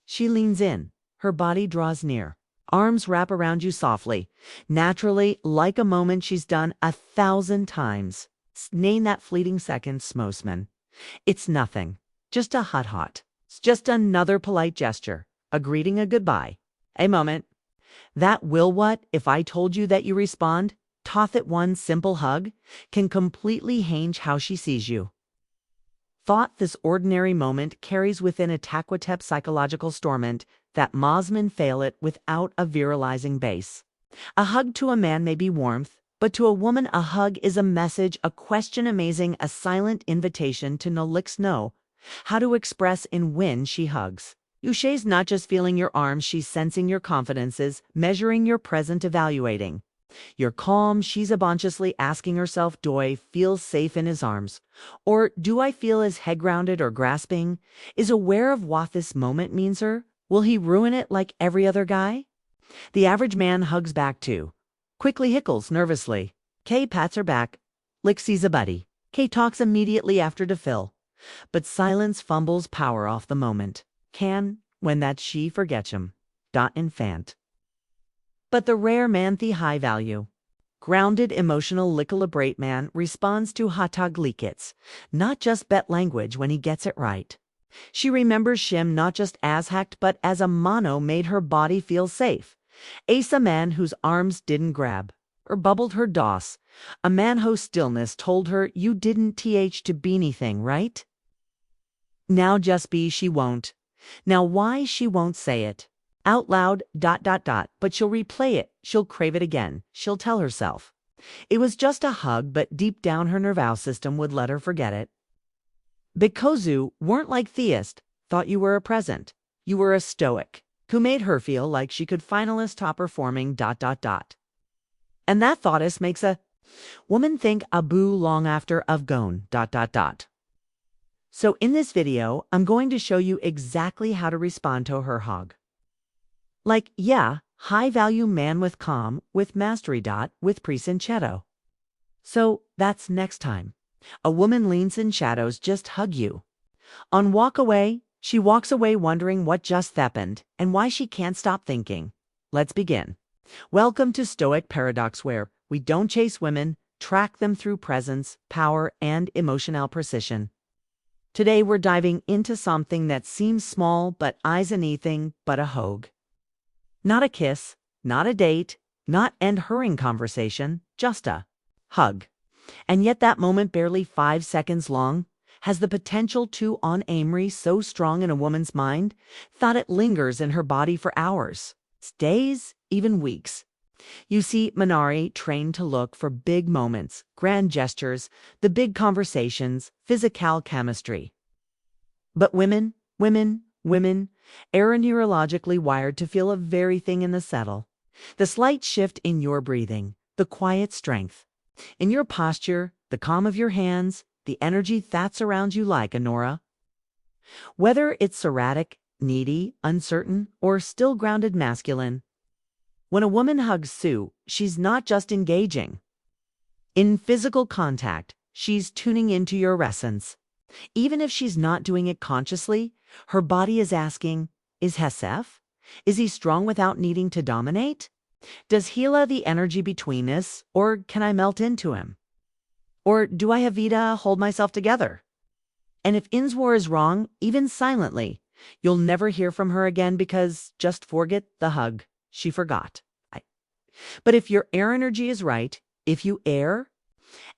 She leans in. Her body draws near. Arms wrap around you softly, naturally, like a moment she's done 1,000 times. Name that fleeting second, Smosman. It's nothing. Just a hut-hot. It's just another polite gesture. A greeting, a goodbye. A moment. That will what, if I told you that you respond, toth at one simple hug, can completely change how she sees you. Thought this ordinary moment carries within a taquatep psychological stormont that Mosman fail it without a virilizing base. A hug to a man may be warmth, but to a woman a hug is a message, a question amazing, a silent invitation to no licks no, how to express in when she hugs. She's not just feeling your arms, she's sensing your confidences, measuring your present, evaluating. You're calm, she's unconsciously asking herself, do I feel safe in his arms? Or do I feel his head grounded or grasping? Is aware of what this moment means her? Will he ruin it like every other guy? The average man hugs back too. Quickly hickles nervously. Kay pats her back. Lixies a buddy. Kay talks immediately after to Phil. But silence fumbles power off the moment. Can, when that she forgets him. Infant. But the rare man the high value. Grounded, emotional, lickalibrate man responds to hataglikits, not just bet language when he gets it right. She remembers Shim not just as hacked but as a mono made her body feel safe. Ace a man whose arms didn't grab, or bubbled her doss. A man whose stillness told her you didn't to be anything, right? Now just be she won't. Now why she won't say it. Out loud, but she'll replay it, she'll crave it again, she'll tell herself. It was just a hug, but deep down her nervous system would let her forget it. Bikozu weren't like theist, thought you were a present. You were a stoic, who made her feel like she could finalist top performing ... And that thoughtess makes a woman think abu long after of gone ... So in this video, I'm going to show you exactly how to respond to her hug. Like, yeah, high-value man with calm, with mastery ... with presinceto. So, that's next time. A woman leans in shadows, just hug you. On walk away, she walks away wondering what just happened, and why she can't stop thinking. Let's begin. Welcome to Stoic Paradox, where we don't chase women, track them through presence, power, and emotional precision. Today we're diving into something that seems small, but is anything but a hug. Not a kiss, not a date, not end-hurrying conversation, just a hug. And yet that moment, barely 5 seconds long, has the potential to on Amory so strong in a woman's mind, that it lingers in her body for hours, days, even weeks. You see, Minari trained to look for big moments, grand gestures, the big conversations, physical chemistry. But women are neurologically wired to feel a very thing in the settle. The slight shift in your breathing, the quiet strength. In your posture, the calm of your hands, the energy that surrounds you like a Nora. Whether it's erratic, needy, uncertain, or still grounded masculine. When a woman hugs Sue, she's not just engaging. In physical contact, she's tuning into your essence. Even if she's not doing it consciously, her body is asking, is Hesef? Is he strong without needing to dominate? Does Hela the energy between us, or can I melt into him? Or do I have Vita hold myself together? And if Inswar is wrong, even silently, you'll never hear from her again because just forget the hug. She forgot. But if your air energy is right, if you air,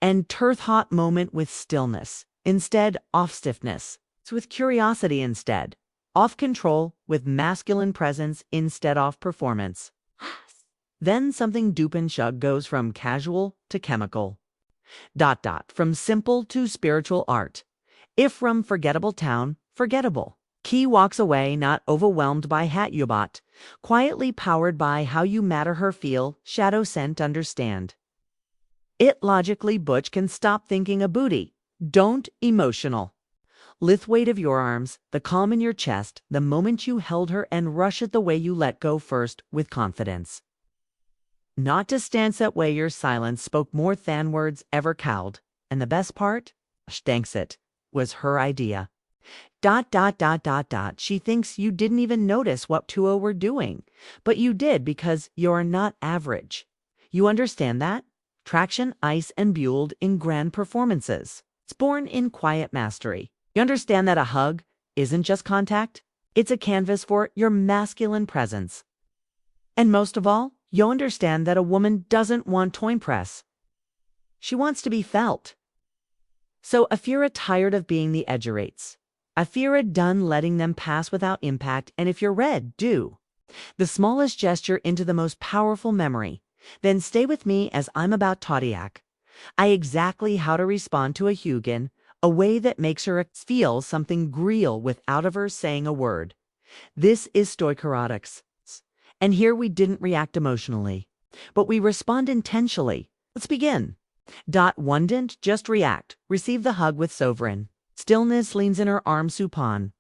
and turth hot moment with stillness, instead off stiffness, it's with curiosity instead, off control with masculine presence instead off performance. Then something Dupin Shug goes from casual to chemical. From simple to spiritual art. If from forgettable town, forgettable. Key walks away not overwhelmed by Hatubot, quietly powered by how you matter her feel, shadow scent understand. It logically Butch can stop thinking a booty. Don't emotional. Lithe weight of your arms, the calm in your chest, the moment you held her and rush it the way you let go first with confidence. Not to stance that way your silence spoke more than words ever cowled. And the best part? Stanks it. Was her idea. She thinks you didn't even notice what 2 were doing, but you did because you're not average. You understand that? Traction, ice, and buelled in grand performances. It's born in quiet mastery. You understand that a hug isn't just contact? It's a canvas for your masculine presence. And most of all, you'll understand that a woman doesn't want toy press. She wants to be felt. So if you're tired of being the edgerates, if you're done letting them pass without impact, and if you're red, do the smallest gesture into the most powerful memory, then stay with me as I'm about Todiak. I exactly how to respond to a Hugin, a way that makes her feel something real without of her saying a word. This is Stoic erotics. And here we didn't react emotionally, but we respond intentionally. Let's begin. One didn't just react, receive the hug with sovereign. Stillness leans in her arms supine.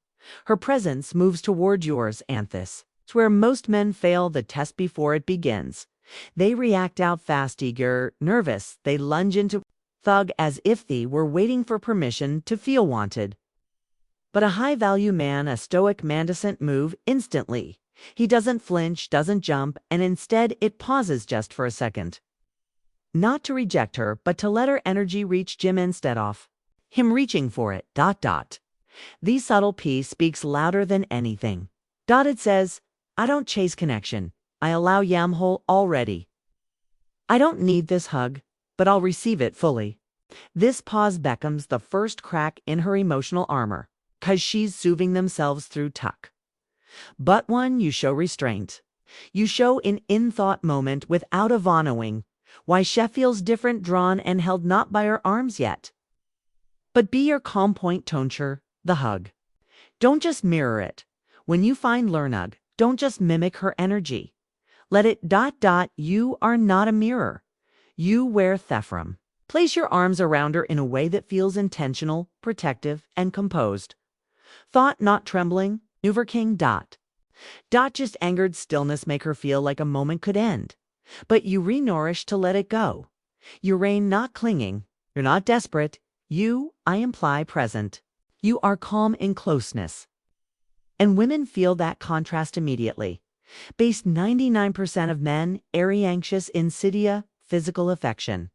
Her presence moves toward yours, Anthus. It's where most men fail the test before it begins. They react out fast, eager, nervous. They lunge into thug as if they were waiting for permission to feel wanted. But a high-value man, a stoic man, doesn't move instantly. He doesn't flinch, doesn't jump, and instead it pauses just for a second. Not to reject her, but to let her energy reach Jim instead of him reaching for it. The subtle piece speaks louder than anything. It says, I don't chase connection. I allow yamhole already. I don't need this hug, but I'll receive it fully. This pause beckons the first crack in her emotional armor, 'cause she's soothing themselves through tuck. But one, you show restraint. You show an in-thought moment without a vonoing, why Chef feels different, drawn and held not by her arms yet. But be your calm point tonsure, the hug. Don't just mirror it. When you find Lernug, don't just mimic her energy. Let it ... You are not a mirror. You wear Thephrem. Place your arms around her in a way that feels intentional, protective, and composed. Thought not trembling, Nuver King ... Just angered stillness make her feel like a moment could end. But you re-nourish to let it go. You reign not clinging. You're not desperate. You, I imply, present. You are calm in closeness. And women feel that contrast immediately. Based 99% of men, airy, anxious, insidia, physical affection.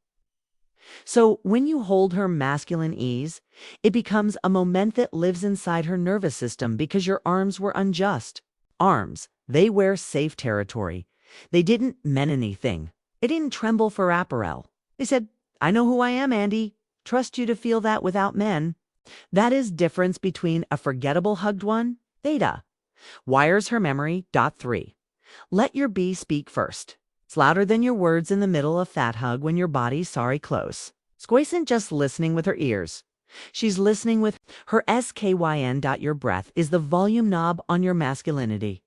So when you hold her masculine ease, it becomes a moment that lives inside her nervous system because your arms were unjust. Arms, they wear safe territory. They didn't mean anything. They didn't tremble for apparel. They said, I know who I am, Andy. Trust you to feel that without men. That is difference between a forgettable hugged one, theta. Wires her memory, 3. Let your B speak first. It's louder than your words in the middle of that hug when your body's sorry close. Squay isn't just listening with her ears. She's listening with her skyn. Your breath is the volume knob on your masculinity.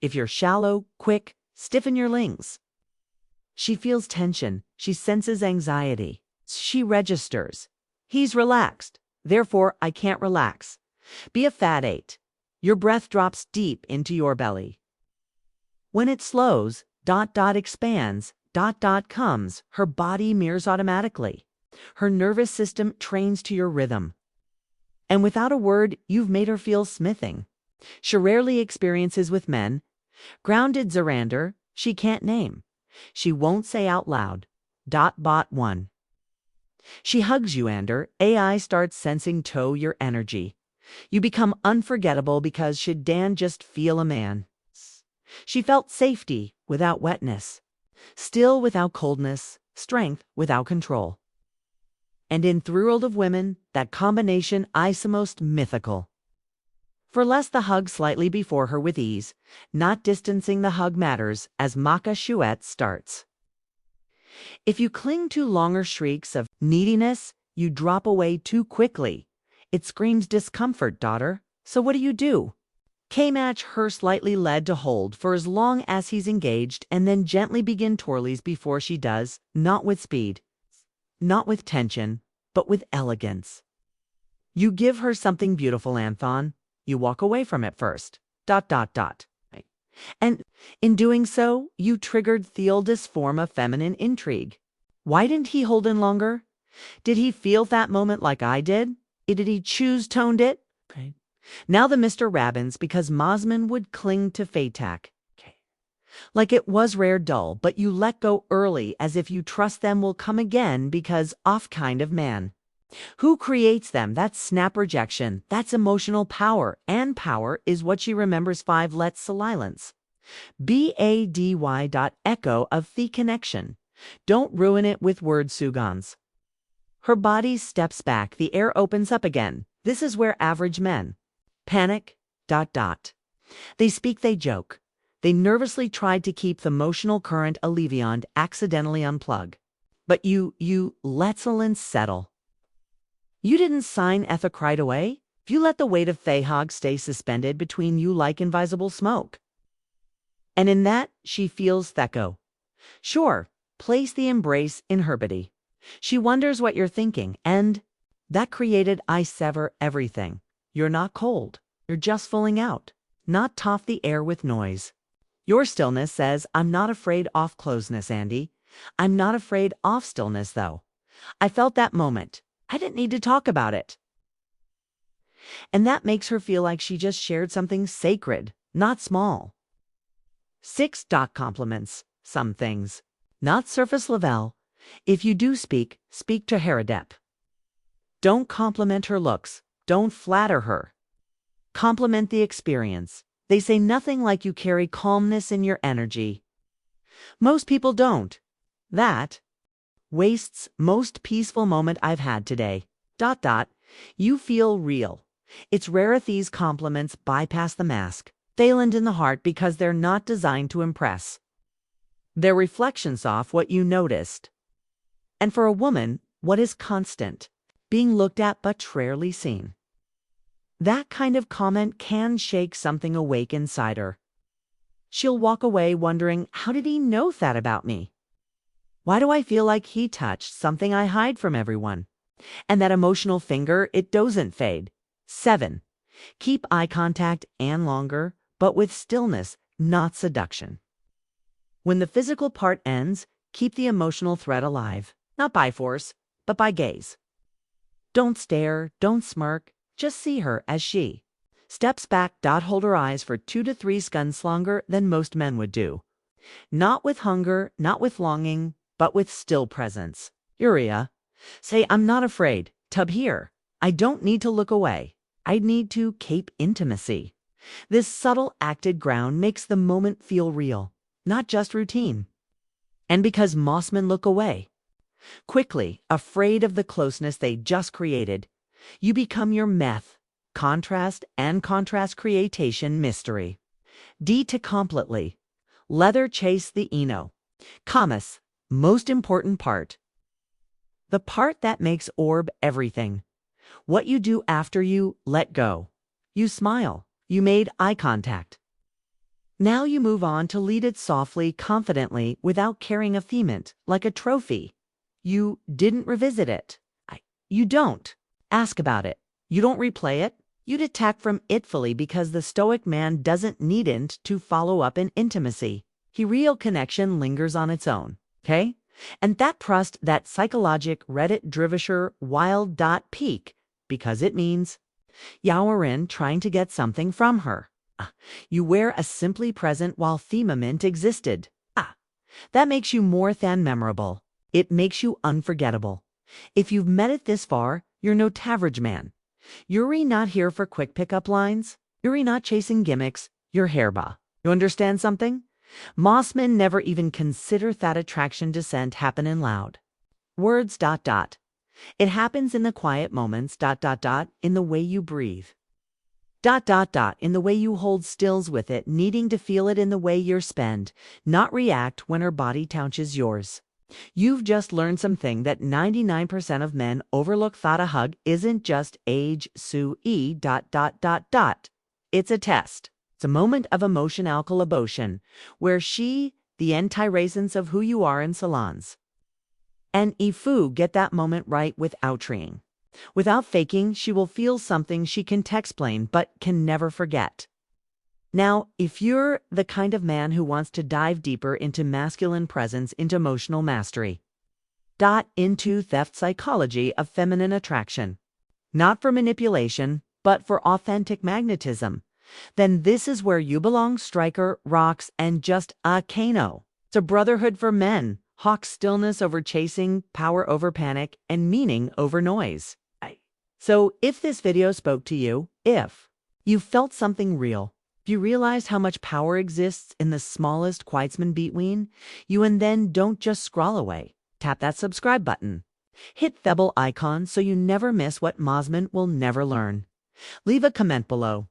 If you're shallow, quick, stiffen your lings. She feels tension. She senses anxiety. She registers. He's relaxed. Therefore, I can't relax. Be a fat 8. Your breath drops deep into your belly. When it slows, ... expands, ... comes, her body mirrors automatically. Her nervous system trains to your rhythm. And without a word, you've made her feel smithing. She rarely experiences with men. Grounded Zerander, she can't name. She won't say out loud. ... 1. She hugs you, Ander. AI starts sensing your energy. You become unforgettable because she Dan just feel a man. She felt safety without wetness, still without coldness, strength without control. And in the world of women, that combination is the most mythical. For less the hug slightly before her with ease, not distancing the hug matters as Maka Shuet starts. If you cling to longer shrieks of neediness, you drop away too quickly. It screams discomfort, daughter. So what do? K-match her slightly led to hold for as long as he's engaged and then gently begin twirlies before she does, not with speed, not with tension, but with elegance. You give her something beautiful, Anthon. You walk away from it first. ... And in doing so, you triggered Theold's form of feminine intrigue. Why didn't he hold in longer? Did he feel that moment like I did? Did he choose toned it? Now the Mr. Rabbins because Mosman would cling to Fatak. Like it was rare dull, but you let go early as if you trust them will come again because off kind of man. Who creates them? That's snap rejection. That's emotional power. And power is what she remembers 5 lets silence. BADY. Echo of the connection. Don't ruin it with word sugans. Her body steps back. The air opens up again. This is where average men panic. They speak, they joke. They nervously tried to keep the emotional current alleviant accidentally unplug. But you let's settle. You didn't sign ethic right away. If you let the weight of Thahog stay suspended between you like invisible smoke. And in that, she feels Theko. Sure, place the embrace in herbity. She wonders what you're thinking, and that created I sever everything. You're not cold. You're just fulling out. Not toff the air with noise. Your stillness says, I'm not afraid off closeness, Andy. I'm not afraid off stillness, though. I felt that moment. I didn't need to talk about it. And that makes her feel like she just shared something sacred, not small. 6. Compliments. Some things. Not surface level. If you do speak, speak to Herodep. Don't compliment her looks. Don't flatter her. Compliment the experience. They say nothing like you carry calmness in your energy. Most people don't. That wastes most peaceful moment I've had today. You feel real. It's rare if these compliments bypass the mask. They land in the heart because they're not designed to impress. They're reflections off what you noticed. And for a woman, what is constant? Being looked at but rarely seen. That kind of comment can shake something awake inside her. She'll walk away wondering, how did he know that about me? Why do I feel like he touched something I hide from everyone? And that emotional finger, it doesn't fade. 7. Keep eye contact and longer, but with stillness, not seduction. When the physical part ends, keep the emotional thread alive, not by force, but by gaze. Don't stare, don't smirk. Just see her as she steps back. Hold her eyes for 2 to 3 seconds longer than most men would do. Not with hunger, not with longing, but with still presence. Uriah. Say, I'm not afraid. Tub here. I don't need to look away. I need to keep intimacy. This subtle acted ground makes the moment feel real, not just routine. And because Mossmen look away, quickly, afraid of the closeness they just created, you become your meth, contrast and contrast creation mystery. D to completely. Leather chase the Eno. Commas, most important part. The part that makes orb everything. What you do after you let go. You smile. You made eye contact. Now you move on to lead it softly, confidently, without carrying a themant, like a trophy. You didn't revisit it. You don't ask about it. You don't replay it. You'd attack from it fully because the Stoic man doesn't need it to follow up in intimacy. He real connection lingers on its own. Okay? And that trust, that psychologic Reddit drivisher wild peak, because it means you're in trying to get something from her. You wear a simply present while themament existed. That makes you more than memorable. It makes you unforgettable. If you've met it this far, you're no taverage man. You're not here for quick pickup lines. You're not chasing gimmicks. You're hairba. You understand something? Mossmen never even consider that attraction descent happening loud. Words. It happens in the quiet moments. In the way you breathe. In the way you hold stills with it, needing to feel it in the way you're spend, not react when her body touches yours. You've just learned something that 99% of men overlook. That a hug isn't just age, sue. It's a test. It's a moment of emotional collaboration, where she, the anti-raisins of who you are in salons. And if you get that moment right without treeing. Without faking, she will feel something she can explain but can never forget. Now, if you're the kind of man who wants to dive deeper into masculine presence, into emotional mastery, into theft psychology of feminine attraction, not for manipulation, but for authentic magnetism, then this is where you belong, striker, rocks, and just a Kano. It's a brotherhood for men. Hawk stillness over chasing, power over panic, and meaning over noise. So if this video spoke to you, if you felt something real, if you realized how much power exists in the smallest Quietzman between, you and then don't just scroll away. Tap that subscribe button. Hit the bell icon so you never miss what Mosman will never learn. Leave a comment below.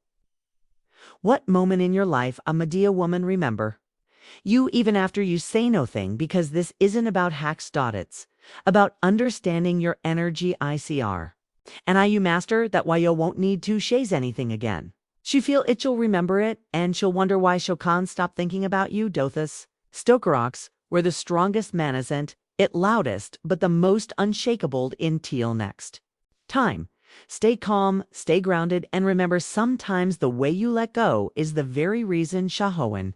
What moment in your life a Medea woman remember? You even after you say no thing, because this isn't about hacks. It's about understanding your energy ICR. And you master that why you won't need to chase anything again. She feel it, you'll remember it, and she'll wonder why she can't stop thinking about you, Dothus. Stokerox, where the strongest man isn't, it loudest, but the most unshakable in teal next. Time. Stay calm, stay grounded, and remember sometimes the way you let go is the very reason Shahoan